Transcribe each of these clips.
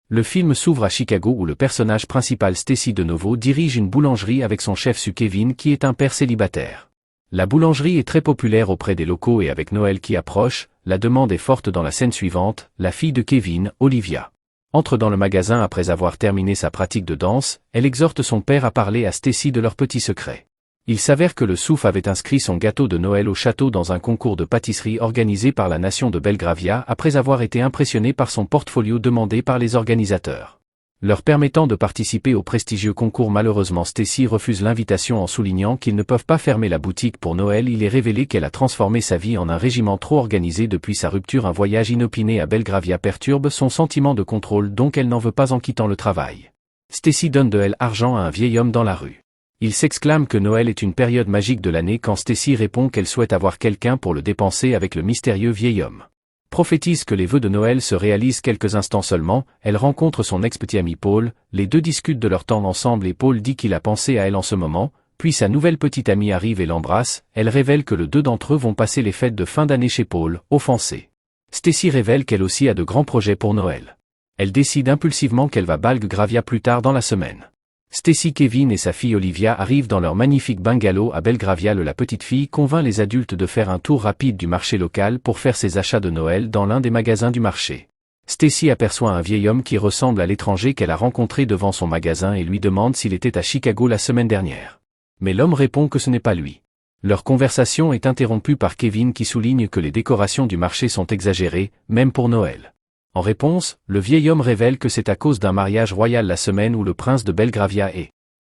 Le film s'ouvre à Chicago où le personnage principal Stacy DeNovo dirige une boulangerie avec son chef Sue Kevin qui est un père célibataire. La boulangerie est très populaire auprès des locaux et avec Noël qui approche, la demande est forte dans la scène suivante, la fille de Kevin, Olivia, entre dans le magasin après avoir terminé sa pratique de danse, elle exhorte son père à parler à Stacy de leur petit secret. Il s'avère que le Souf avait inscrit son gâteau de Noël au château dans un concours de pâtisserie organisé par la nation de Belgravia après avoir été impressionné par son portfolio demandé par les organisateurs. Leur permettant de participer au prestigieux concours, malheureusement Stacy refuse l'invitation en soulignant qu'ils ne peuvent pas fermer la boutique pour Noël. Il est révélé qu'elle a transformé sa vie en un régiment trop organisé depuis sa rupture. Un voyage inopiné à Belgravia perturbe son sentiment de contrôle, donc elle n'en veut pas en quittant le travail. Stacy donne de l'argent à un vieil homme dans la rue. Il s'exclame que Noël est une période magique de l'année quand Stacy répond qu'elle souhaite avoir quelqu'un pour le dépenser avec le mystérieux vieil homme. Prophétise que les vœux de Noël se réalisent quelques instants seulement, elle rencontre son ex-petit ami Paul, les deux discutent de leur temps ensemble et Paul dit qu'il a pensé à elle en ce moment, puis sa nouvelle petite amie arrive et l'embrasse, elle révèle que les deux d'entre eux vont passer les fêtes de fin d'année chez Paul, offensée. Stacy révèle qu'elle aussi a de grands projets pour Noël. Elle décide impulsivement qu'elle va Belgravia plus tard dans la semaine. Stacy, Kevin et sa fille Olivia arrivent dans leur magnifique bungalow à Belgravia. La petite fille convainc les adultes de faire un tour rapide du marché local pour faire ses achats de Noël dans l'un des magasins du marché. Stacy aperçoit un vieil homme qui ressemble à l'étranger qu'elle a rencontré devant son magasin et lui demande s'il était à Chicago la semaine dernière. Mais l'homme répond que ce n'est pas lui. Leur conversation est interrompue par Kevin qui souligne que les décorations du marché sont exagérées, même pour Noël. En réponse, le vieil homme révèle que c'est à cause d'un mariage royal la semaine où le prince de Belgravia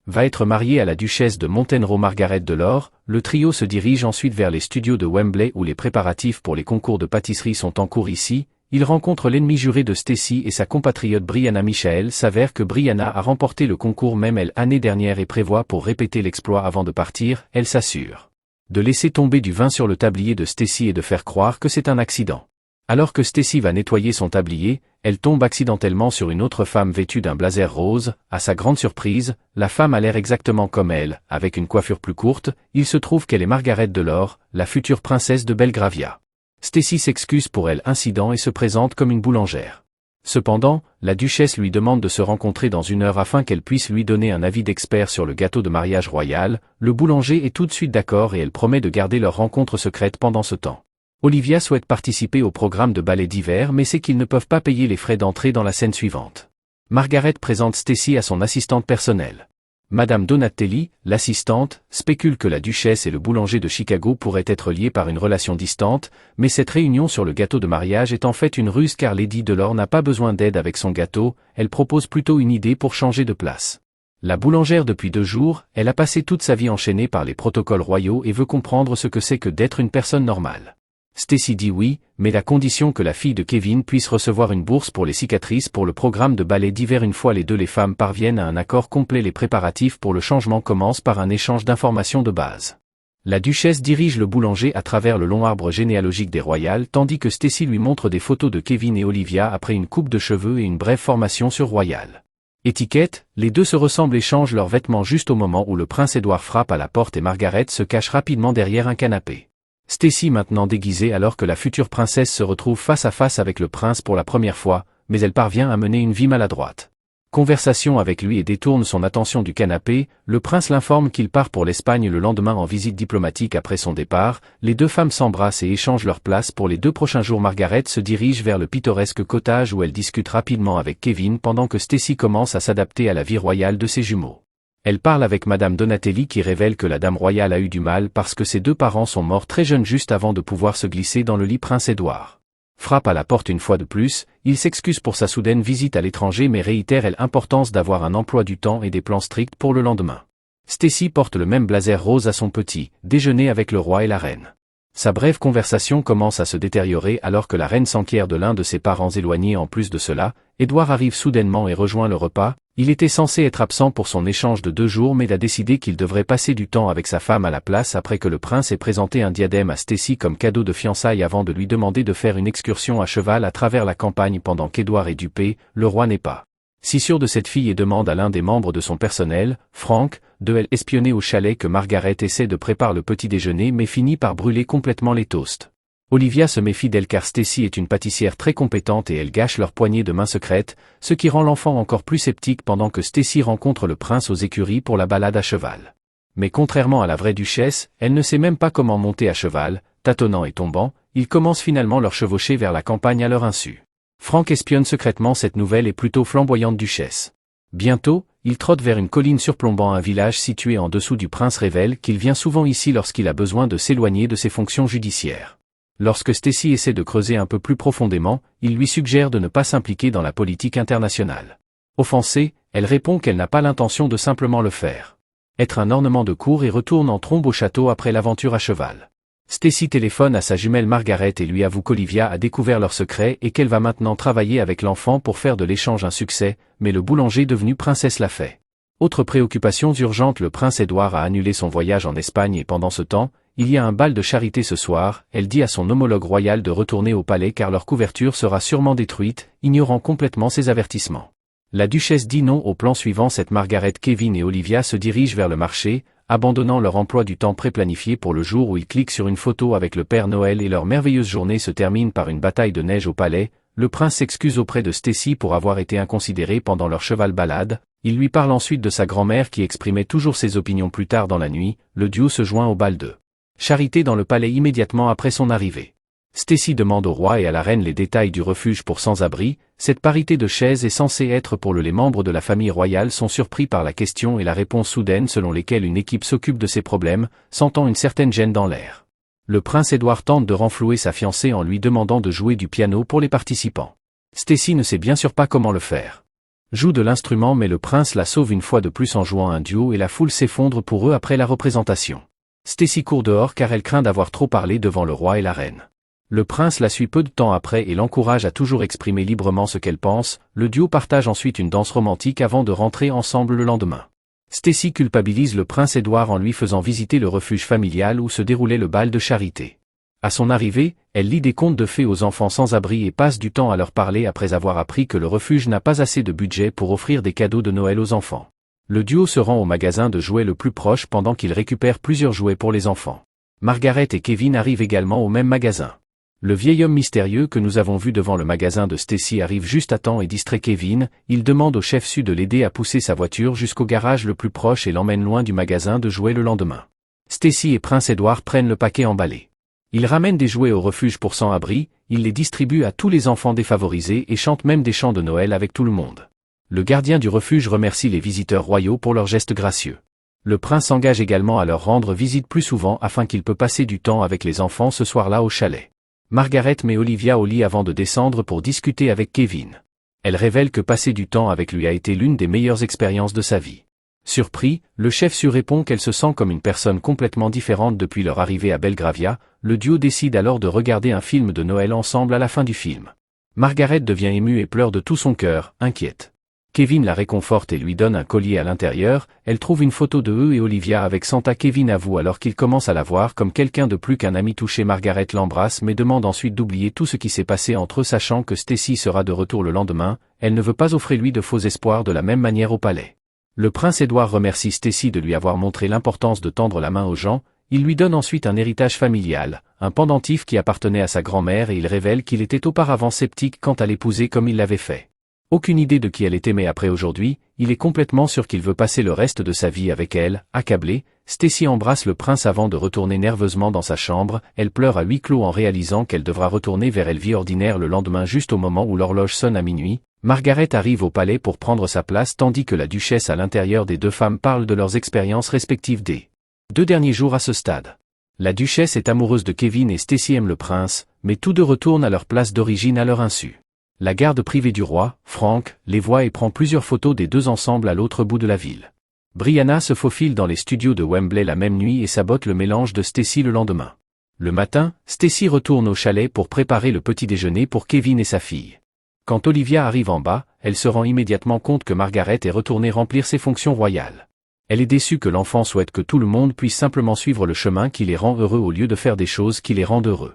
va être marié à la duchesse de Montenero Margaret Delors. Le trio se dirige ensuite vers les studios de Wembley où les préparatifs pour les concours de pâtisserie sont en cours. Ici, ils rencontrent l'ennemi juré de Stacy et sa compatriote Brianna Michael. S'avère que Brianna a remporté le concours même elle l'année dernière et prévoit pour répéter l'exploit avant de partir. Elle s'assure de laisser tomber du vin sur le tablier de Stacy et de faire croire que c'est un accident. Alors que Stacy va nettoyer son tablier, elle tombe accidentellement sur une autre femme vêtue d'un blazer rose. À sa grande surprise, la femme a l'air exactement comme elle, avec une coiffure plus courte. Il se trouve qu'elle est Margaret Delors, la future princesse de Belgravia. Stacy s'excuse pour l'incident et se présente comme une boulangère. Cependant, la duchesse lui demande de se rencontrer dans 1 heure afin qu'elle puisse lui donner un avis d'expert sur le gâteau de mariage royal. Le boulanger est tout de suite d'accord et elle promet de garder leur rencontre secrète pendant ce temps. Olivia souhaite participer au programme de ballet d'hiver mais sait qu'ils ne peuvent pas payer les frais d'entrée dans la scène suivante. Margaret présente Stacy à son assistante personnelle. Madame Donatelli, l'assistante, spécule que la duchesse et le boulanger de Chicago pourraient être liés par une relation distante, mais cette réunion sur le gâteau de mariage est en fait une ruse car Lady Delors n'a pas besoin d'aide avec son gâteau, elle propose plutôt une idée pour changer de place. La boulangère depuis 2 jours, elle a passé toute sa vie enchaînée par les protocoles royaux et veut comprendre ce que c'est que d'être une personne normale. Stacy dit oui, mais à condition que la fille de Kevin puisse recevoir une bourse pour les cicatrices pour le programme de ballet d'hiver. Une fois les femmes parviennent à un accord complet, les préparatifs pour le changement commencent par un échange d'informations de base. La duchesse dirige le boulanger à travers le long arbre généalogique des royales tandis que Stacy lui montre des photos de Kevin et Olivia après une coupe de cheveux et une brève formation sur royal. Étiquette, les deux se ressemblent et changent leurs vêtements juste au moment où le prince Édouard frappe à la porte et Margaret se cache rapidement derrière un canapé. Stacy maintenant déguisée alors que la future princesse se retrouve face à face avec le prince pour la première fois, mais elle parvient à mener une vie maladroite. Conversation avec lui et détourne son attention du canapé, le prince l'informe qu'il part pour l'Espagne le lendemain en visite diplomatique. Après son départ, les 2 femmes s'embrassent et échangent leurs places pour les 2 prochains jours. Margaret se dirige vers le pittoresque cottage où elle discute rapidement avec Kevin pendant que Stacy commence à s'adapter à la vie royale de ses jumeaux. Elle parle avec Madame Donatelli qui révèle que la dame royale a eu du mal parce que ses 2 parents sont morts très jeunes juste avant de pouvoir se glisser dans le lit. Prince Édouard frappe à la porte une fois de plus, il s'excuse pour sa soudaine visite à l'étranger mais réitère l'importance d'avoir un emploi du temps et des plans stricts pour le lendemain. Stacy porte le même blazer rose à son petit déjeuner avec le roi et la reine. Sa brève conversation commence à se détériorer alors que la reine s'enquiert de l'un de ses parents éloignés. En plus de cela, Édouard arrive soudainement et rejoint le repas. Il était censé être absent pour son échange de 2 jours mais a décidé qu'il devrait passer du temps avec sa femme à la place après que le prince ait présenté un diadème à Stacy comme cadeau de fiançailles avant de lui demander de faire une excursion à cheval à travers la campagne pendant qu'Édouard est dupé, le roi n'est pas si sûr de cette fille et demande à l'un des membres de son personnel, Frank, de espionner au chalet que Margaret essaie de préparer le petit déjeuner mais finit par brûler complètement les toasts. Olivia se méfie d'elle car Stacy est une pâtissière très compétente et elle gâche leur poignée de main secrète, ce qui rend l'enfant encore plus sceptique pendant que Stacy rencontre le prince aux écuries pour la balade à cheval. Mais contrairement à la vraie duchesse, elle ne sait même pas comment monter à cheval, tâtonnant et tombant, ils commencent finalement leur chevauchée vers la campagne à leur insu. Frank espionne secrètement cette nouvelle et plutôt flamboyante duchesse. Bientôt, il trotte vers une colline surplombant un village situé en dessous du prince révèle qu'il vient souvent ici lorsqu'il a besoin de s'éloigner de ses fonctions judiciaires. Lorsque Stacy essaie de creuser un peu plus profondément, il lui suggère de ne pas s'impliquer dans la politique internationale. Offensée, elle répond qu'elle n'a pas l'intention de simplement le faire. Être un ornement de cour et retourne en trombe au château après l'aventure à cheval. Stacy téléphone à sa jumelle Margaret et lui avoue qu'Olivia a découvert leur secret et qu'elle va maintenant travailler avec l'enfant pour faire de l'échange un succès, mais le boulanger devenu princesse l'a fait. Autre préoccupation urgente, le prince Édouard a annulé son voyage en Espagne et pendant ce temps, il y a un bal de charité ce soir, elle dit à son homologue royal de retourner au palais car leur couverture sera sûrement détruite, ignorant complètement ses avertissements. La duchesse dit non au plan suivant. Cette Margaret, Kevin et Olivia se dirigent vers le marché, abandonnant leur emploi du temps préplanifié pour le jour où ils cliquent sur une photo avec le Père Noël et leur merveilleuse journée se termine par une bataille de neige au palais. Le prince s'excuse auprès de Stacy pour avoir été inconsidéré pendant leur cheval balade, il lui parle ensuite de sa grand-mère qui exprimait toujours ses opinions plus tard dans la nuit, le duo se joint au bal de charité dans le palais immédiatement après son arrivée. Stacy demande au roi et à la reine les détails du refuge pour sans-abri. Cette parité de chaises est censée être pour les membres de la famille royale sont surpris par la question et la réponse soudaine selon lesquelles une équipe s'occupe de ces problèmes, sentant une certaine gêne dans l'air. Le prince Édouard tente de renflouer sa fiancée en lui demandant de jouer du piano pour les participants. Stacy ne sait bien sûr pas comment le faire. Joue de l'instrument mais le prince la sauve une fois de plus en jouant un duo et la foule s'effondre pour eux après la représentation. Stacy court dehors car elle craint d'avoir trop parlé devant le roi et la reine. Le prince la suit peu de temps après et l'encourage à toujours exprimer librement ce qu'elle pense. Le duo partage ensuite une danse romantique avant de rentrer ensemble le lendemain. Stacy culpabilise le prince Édouard en lui faisant visiter le refuge familial où se déroulait le bal de charité. À son arrivée, elle lit des contes de fées aux enfants sans abri et passe du temps à leur parler après avoir appris que le refuge n'a pas assez de budget pour offrir des cadeaux de Noël aux enfants. Le duo se rend au magasin de jouets le plus proche pendant qu'il récupère plusieurs jouets pour les enfants. Margaret et Kevin arrivent également au même magasin. Le vieil homme mystérieux que nous avons vu devant le magasin de Stacy arrive juste à temps et distrait Kevin. Il demande au chef Su de l'aider à pousser sa voiture jusqu'au garage le plus proche et l'emmène loin du magasin de jouets le lendemain. Stacy et Prince Édouard prennent le paquet emballé. Ils ramènent des jouets au refuge pour sans-abri, ils les distribuent à tous les enfants défavorisés et chantent même des chants de Noël avec tout le monde. Le gardien du refuge remercie les visiteurs royaux pour leurs gestes gracieux. Le prince s'engage également à leur rendre visite plus souvent afin qu'il peut passer du temps avec les enfants ce soir-là au chalet. Margaret met Olivia au lit avant de descendre pour discuter avec Kevin. Elle révèle que passer du temps avec lui a été l'une des meilleures expériences de sa vie. Surpris, le chef Su répond qu'elle se sent comme une personne complètement différente depuis leur arrivée à Belgravia. Le duo décide alors de regarder un film de Noël ensemble à la fin du film. Margaret devient émue et pleure de tout son cœur, inquiète. Kevin la réconforte et lui donne un collier à l'intérieur. Elle trouve une photo de eux et Olivia avec Santa. Kevin avoue alors qu'il commence à la voir comme quelqu'un de plus qu'un ami touché. Margaret l'embrasse mais demande ensuite d'oublier tout ce qui s'est passé entre eux sachant que Stacy sera de retour le lendemain. Elle ne veut pas offrir lui de faux espoirs de la même manière au palais. Le prince Édouard remercie Stacy de lui avoir montré l'importance de tendre la main aux gens. Il lui donne ensuite un héritage familial, un pendentif qui appartenait à sa grand-mère et il révèle qu'il était auparavant sceptique quant à l'épouser comme il l'avait fait. Aucune idée de qui elle est mais après aujourd'hui, il est complètement sûr qu'il veut passer le reste de sa vie avec elle. Accablée, Stacy embrasse le prince avant de retourner nerveusement dans sa chambre. Elle pleure à huis clos en réalisant qu'elle devra retourner vers elle vie ordinaire le lendemain juste au moment où l'horloge sonne à minuit. Margaret arrive au palais pour prendre sa place tandis que la duchesse à l'intérieur des deux femmes parlent de leurs expériences respectives des 2 derniers jours à ce stade. La duchesse est amoureuse de Kevin et Stacy aime le prince, mais tous deux retournent à leur place d'origine à leur insu. La garde privée du roi, Frank, les voit et prend plusieurs photos des deux ensemble à l'autre bout de la ville. Brianna se faufile dans les studios de Wembley la même nuit et sabote le mélange de Stacy le lendemain. Le matin, Stacy retourne au chalet pour préparer le petit déjeuner pour Kevin et sa fille. Quand Olivia arrive en bas, elle se rend immédiatement compte que Margaret est retournée remplir ses fonctions royales. Elle est déçue que l'enfant souhaite que tout le monde puisse simplement suivre le chemin qui les rend heureux au lieu de faire des choses qui les rendent heureux.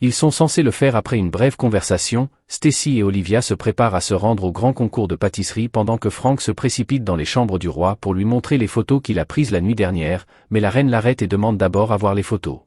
Ils sont censés le faire après une brève conversation. Stacy et Olivia se préparent à se rendre au grand concours de pâtisserie pendant que Frank se précipite dans les chambres du roi pour lui montrer les photos qu'il a prises la nuit dernière, mais la reine l'arrête et demande d'abord à voir les photos.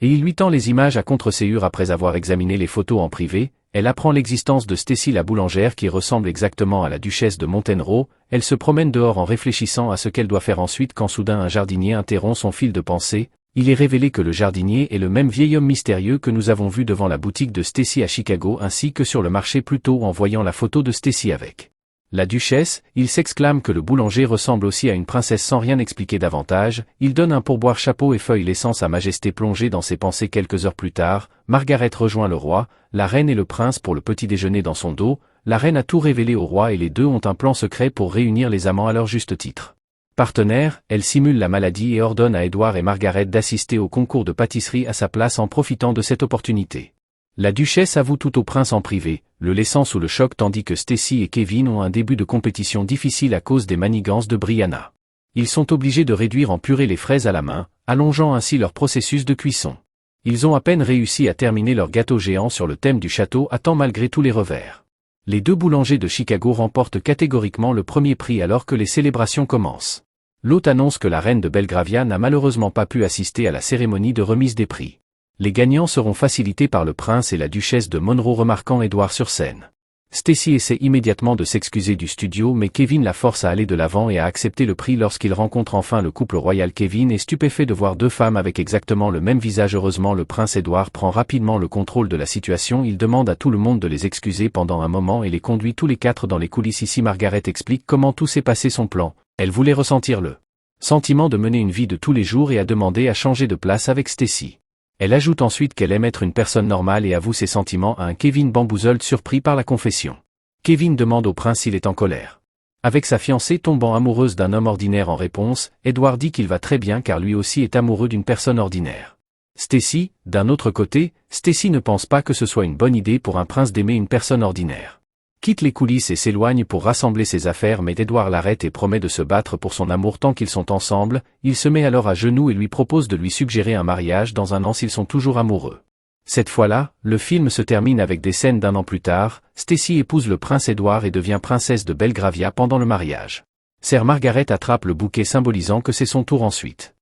Et il lui tend les images à contre-séure après avoir examiné les photos en privé. Elle apprend l'existence de Stacy la boulangère qui ressemble exactement à la duchesse de Montenero. Elle se promène dehors en réfléchissant à ce qu'elle doit faire ensuite quand soudain un jardinier interrompt son fil de pensée. Il est révélé que le jardinier est le même vieil homme mystérieux que nous avons vu devant la boutique de Stacy à Chicago ainsi que sur le marché plus tôt en voyant la photo de Stacy avec la duchesse. Il s'exclame que le boulanger ressemble aussi à une princesse sans rien expliquer davantage. Il donne un pourboire chapeau et feuille laissant sa majesté plongée dans ses pensées quelques heures plus tard. Margaret rejoint le roi, la reine et le prince pour le petit déjeuner dans son dos. La reine a tout révélé au roi et les deux ont un plan secret pour réunir les amants à leur juste titre. Partenaire, elle simule la maladie et ordonne à Edward et Margaret d'assister au concours de pâtisserie à sa place en profitant de cette opportunité. La duchesse avoue tout au prince en privé, le laissant sous le choc tandis que Stacy et Kevin ont un début de compétition difficile à cause des manigances de Brianna. Ils sont obligés de réduire en purée les fraises à la main, allongeant ainsi leur processus de cuisson. Ils ont à peine réussi à terminer leur gâteau géant sur le thème du château à temps malgré tous les revers. Les deux boulangers de Chicago remportent catégoriquement le premier prix alors que les célébrations commencent. L'hôte annonce que la reine de Belgravia n'a malheureusement pas pu assister à la cérémonie de remise des prix. Les gagnants seront facilités par le prince et la duchesse de Monroe remarquant Edward sur scène. Stacy essaie immédiatement de s'excuser du studio mais Kevin la force à aller de l'avant et à accepter le prix lorsqu'il rencontre enfin le couple royal. Kevin est stupéfait de voir deux femmes avec exactement le même visage. Heureusement le prince Edward prend rapidement le contrôle de la situation. Il demande à tout le monde de les excuser pendant un moment et les conduit tous les quatre dans les coulisses. Ici Margaret explique comment tout s'est passé son plan. Elle voulait ressentir le sentiment de mener une vie de tous les jours et a demandé à changer de place avec Stacy. Elle ajoute ensuite qu'elle aime être une personne normale et avoue ses sentiments à un Kevin bamboozled surpris par la confession. Kevin demande au prince s'il est en colère. Avec sa fiancée tombant amoureuse d'un homme ordinaire en réponse, Edward dit qu'il va très bien car lui aussi est amoureux d'une personne ordinaire. Stacy, d'un autre côté, Stacy ne pense pas que ce soit une bonne idée pour un prince d'aimer une personne ordinaire. Quitte les coulisses et s'éloigne pour rassembler ses affaires mais Edward l'arrête et promet de se battre pour son amour tant qu'ils sont ensemble. Il se met alors à genoux et lui propose de lui suggérer un mariage dans un an s'ils sont toujours amoureux. Cette fois-là, le film se termine avec des scènes d'un an plus tard. Stacy épouse le prince Edward et devient princesse de Belgravia pendant le mariage. Sœur Margaret attrape le bouquet symbolisant que c'est son tour ensuite.